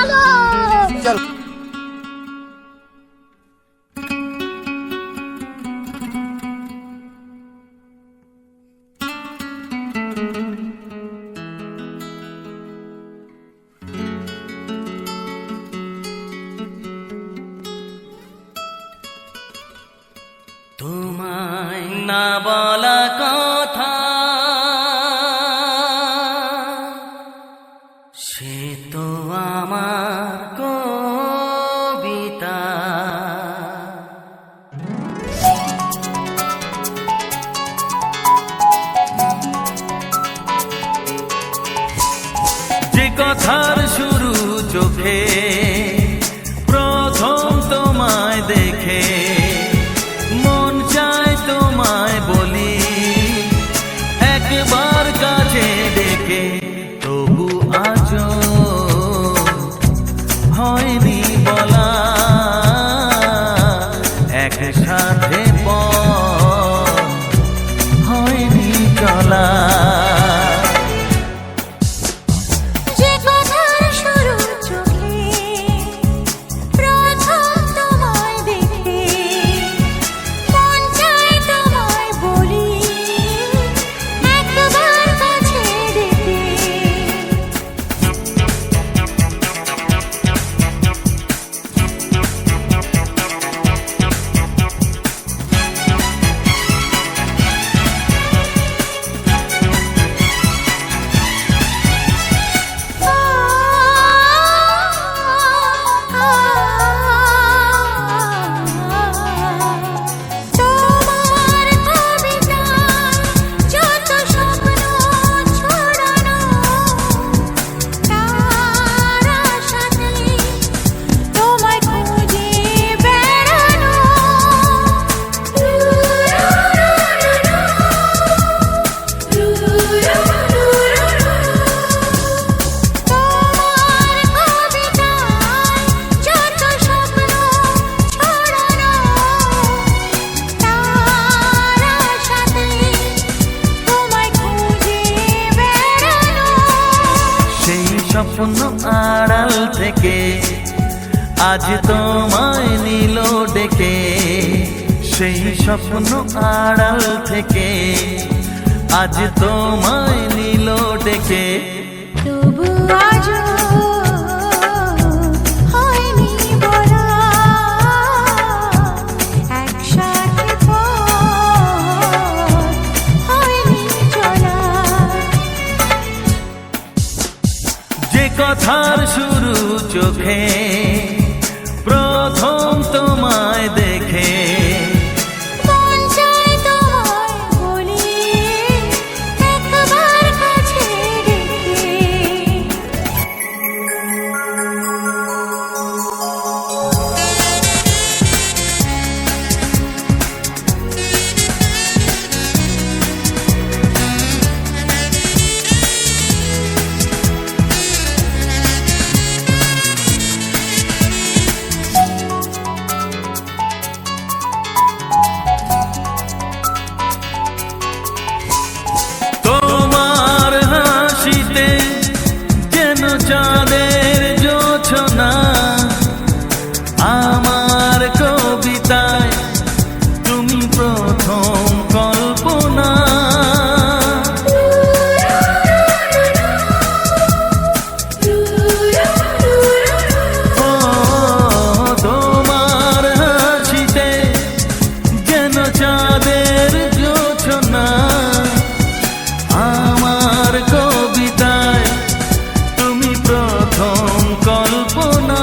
চলো। চল। তোমায় না বলা কথা সে তো আমার কবিতা। যে কথার শুরু চোখে প্রথম তোমায় দেখে মন চায় তোমায় বলি একবার কাছে ডেকে, তবু আজও হয়নি বলা একসাথে পথ হয়নি চলা। স্বপ্ন আড়াল থেকে আজ তোমায় নিল ডেকে, সেই স্বপ্ন আড়াল থেকে আজ তোমায় নিল ডেকে, তবু আজও হয়নি বলা একসাথে পথ হয়নি চলা। যে কথার শুরু চোখে প্রথম তোমায় দেখে মন চায় তোমায় বলি একবার কাছে ডেকে। চাঁদের জোছনা আমার কবিতায় তুমি প্রথম কল্পনা। ও তোমার হাসিতে যেন চাঁদের জোছনা আমার কবিতায় তুমি প্রথম কল্পনা।